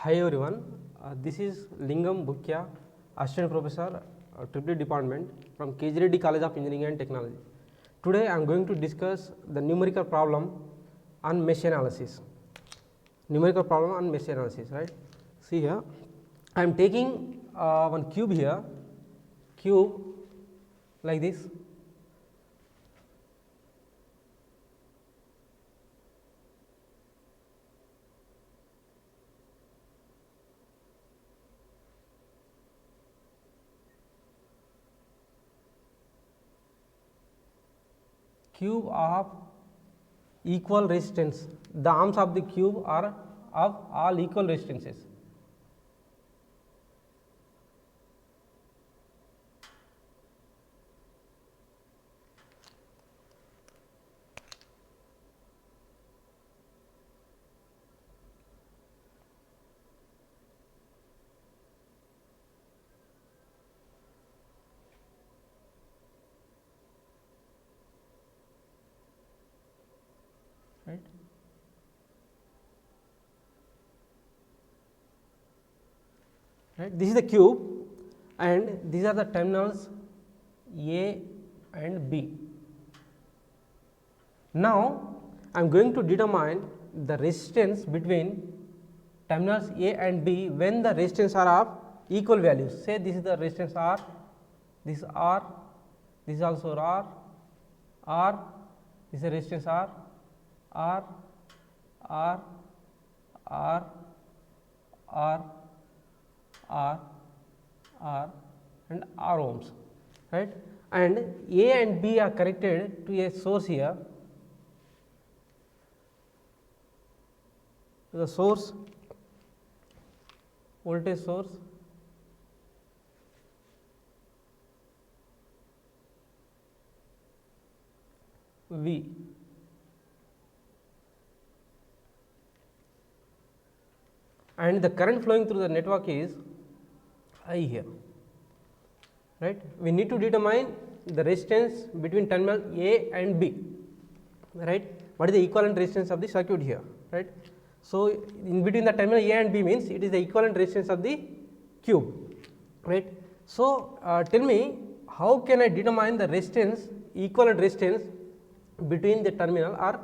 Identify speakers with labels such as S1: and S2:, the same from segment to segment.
S1: Hi everyone, this is Lingam Bhukia, Assistant Professor, Triple Department from KG Reddy College of Engineering and Technology. Today I am going to discuss the numerical problem on mesh analysis. Numerical problem on mesh analysis, right? See here, I am taking one cube here, cube like this. Cube of equal resistance, the arms of the cube are of all equal resistances. Right. Right. This is the cube and these are the terminals A and B. Now, I am going to determine the resistance between terminals A and B when the resistance are of equal values. Say this is the resistance R, this R, this is also R, this is the resistance R, R, R, R, R, R, R and R ohms, right? And A and B are connected to a source here, to the source, voltage source, V. And the current flowing through the network is I here, right. We need to determine the resistance between terminal A and B, right. What is the equivalent resistance of the circuit here, right. So, in between the terminal A and B means it is the equivalent resistance of the cube, right. So, tell me how can I determine the resistance, equivalent resistance between the terminal or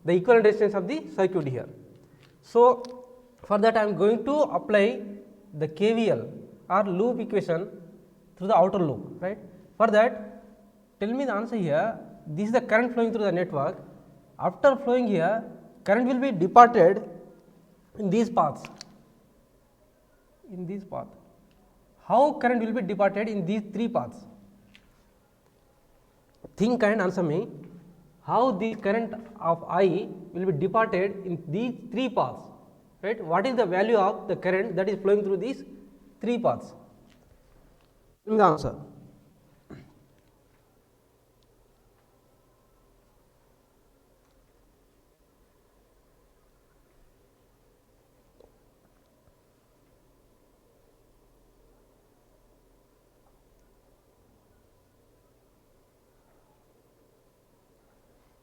S1: the equivalent resistance of the circuit here. So, for that I am going to apply the KVL or loop equation through the outer loop, right. For that, tell me the answer here. This is the current flowing through the network. After flowing here, current will be departed in these paths, in this path. How current will be departed in these three paths? Think and answer me. How the current of I will be departed in these three paths, right? What is the value of the current that is flowing through these three paths? Give me the answer.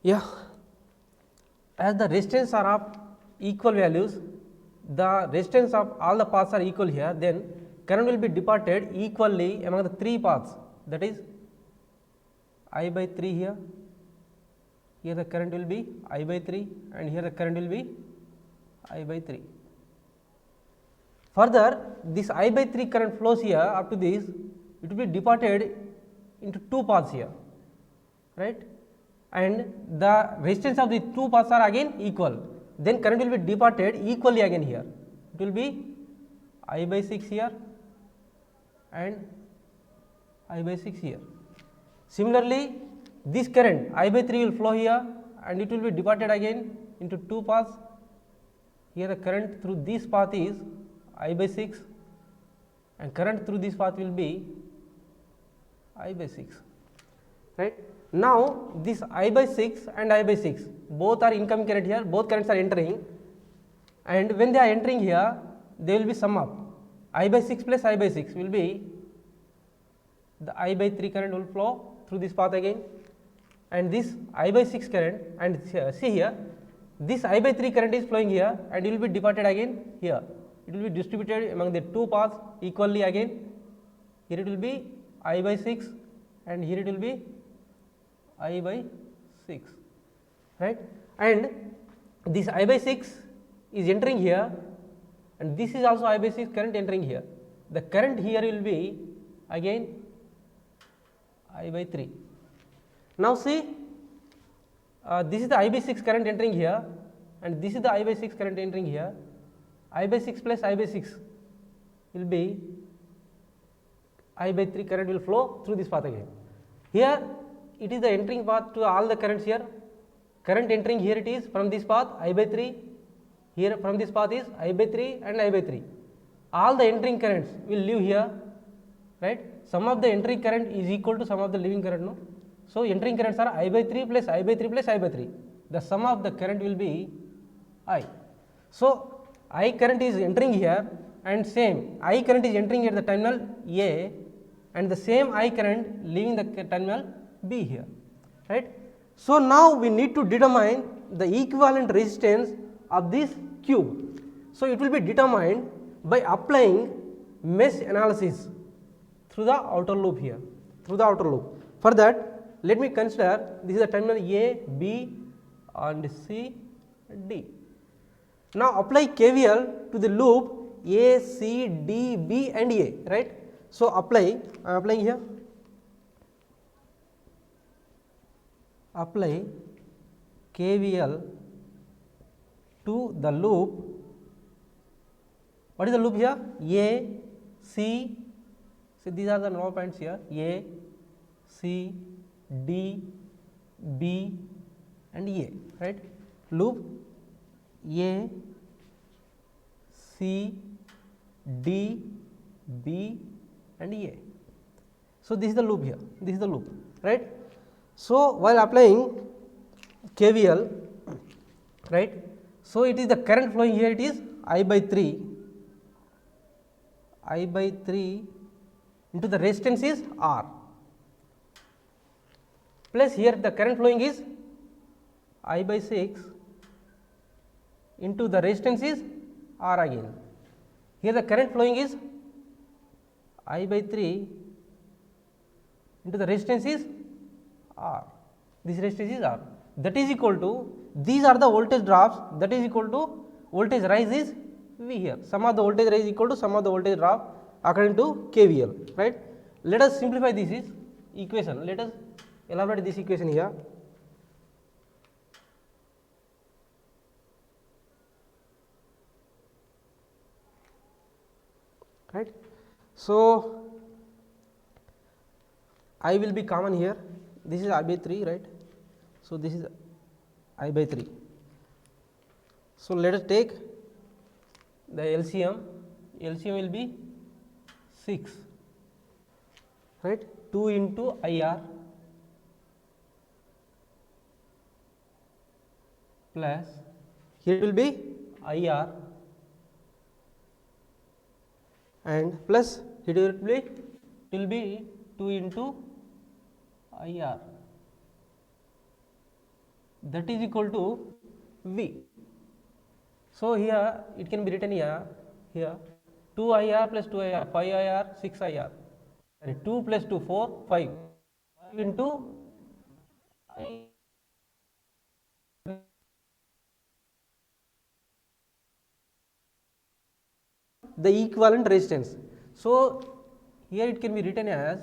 S1: Yeah, as the resistance are of equal values, the resistance of all the paths are equal here, then current will be departed equally among the three paths, that is I by 3 here, here the current will be I by 3 and here the current will be I by 3. Further, this I by 3 current flows here up to this, it will be departed into two paths here, right. And the resistance of the two paths are again equal, then current will be departed equally again here. It will be I by 6 here and I by 6 here. Similarly, this current I by 3 will flow here and it will be departed again into two paths. Here the current through this path is I by 6 and current through this path will be I by 6, right. Now, this I by 6 and I by 6 both are incoming current here, both currents are entering, and when they are entering here, they will be sum up. I by 6 plus I by 6 will be the I by 3 current will flow through this path again, and this I by 6 current, and see here this I by 3 current is flowing here and it will be departed again here. it will be distributed among the two paths equally again. Here it will be I by 6 and here it will be I by 6, right, and this I by 6 is entering here and this is also I by 6 current entering here. The current here will be again I by 3. Now see, this is the I by 6 current entering here and this is the I by 6 current entering here. I by 6 plus I by 6 will be I by 3 current will flow through this path again. Here it is the entering path to all the currents here. Current entering here it is from this path I by 3, here from this path is I by 3 and I by 3. All the entering currents will leave here, right. Sum of the entering current is equal to sum of the leaving current, no. So entering currents are I by 3 plus I by 3 plus I by 3. The sum of the current will be I. So I current is entering here and same I current is entering at the terminal A and the same I current leaving the terminal B here, right. So now we need to determine the equivalent resistance of this cube. So it will be determined by applying mesh analysis through the outer loop here, through the outer loop. For that, let me consider this is the terminal A, B and C, D. Now apply KVL to the loop A, C, D, B and A, right. So apply, I am applying here, apply KVL to the loop. What is the loop here? A, C, so these are the node points here, A, C, D, B and A, right. Loop A, C, D, B and A. So this is the loop here, this is the loop, right. So while applying KVL, right, so it is the current flowing here, it is I by 3 into the resistance is R, plus here the current flowing is I by 6 into the resistance is R again. Here the current flowing is I by 3 into the resistance is R, this resistance is R, that is equal to, these are the voltage drops, that is equal to voltage rise is V here, sum of the voltage rise is equal to sum of the voltage drop according to KVL, right. Let us simplify this equation, let us elaborate this equation here. Right. So I will be common here, this is I by 3, right. So this is I by 3. So let us take the LCM will be 6, right, 2 into IR plus here it will be IR and plus it will be 2 into IR, that is equal to V. So here it can be written here 2 IR plus 2 IR, 5 IR, 6 IR, and 2 plus 2 4, 5 into I. The equivalent resistance. So here it can be written as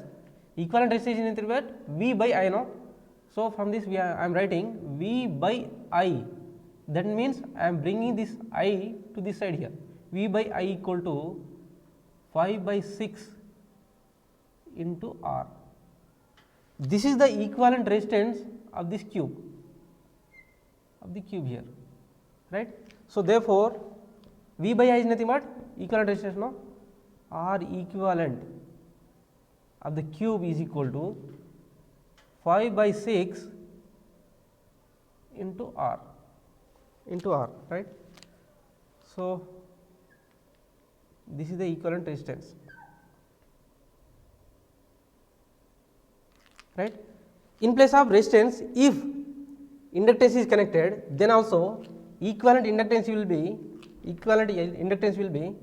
S1: equivalent resistance in nothing but V by I, no. So from this I am writing V by I, that means I am bringing this I to this side here, V by I equal to 5 by 6 into R. This is the equivalent resistance of this cube, here, right. So therefore V by I is nothing but equivalent resistance, no. R equivalent of the cube is equal to 5 by 6 into R, right. So this is the equivalent resistance, right. In place of resistance, if inductance is connected, then also equivalent inductance will be equivalent inductance will be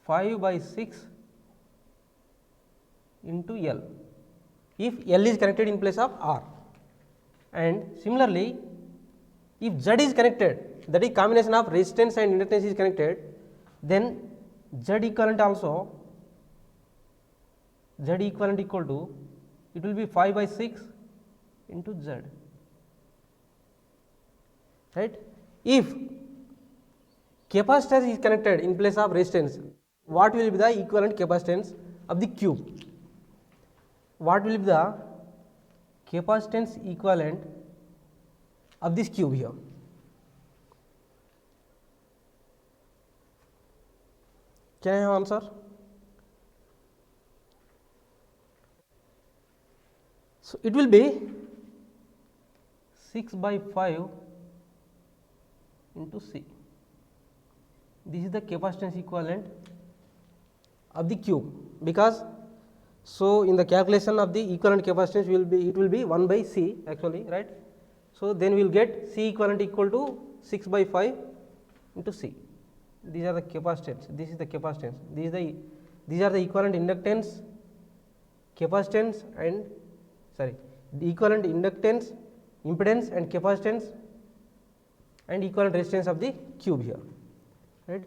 S1: 5 by 6 into L if L is connected in place of R, and similarly if Z is connected, that is combination of resistance and inductance is connected, then Z equivalent also, Z equivalent equal to, it will be 5 by 6 into Z, right. If capacitor is connected in place of resistance, what will be the equivalent capacitance of the cube? What will be the capacitance equivalent of this cube here? Can I have answer? So, it will be 6 by 5 into C. This is the capacitance equivalent of the cube, because so in the calculation of the equivalent capacitance will be, it will be 1 by C actually, right. So, then we will get C equivalent equal to 6 by 5 into C. These are the capacitance, this is the capacitance, these are the equivalent inductance, capacitance and the equivalent inductance, impedance and capacitance and equivalent resistance of the cube here, right.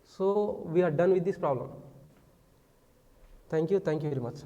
S1: So, we are done with this problem. Thank you very much.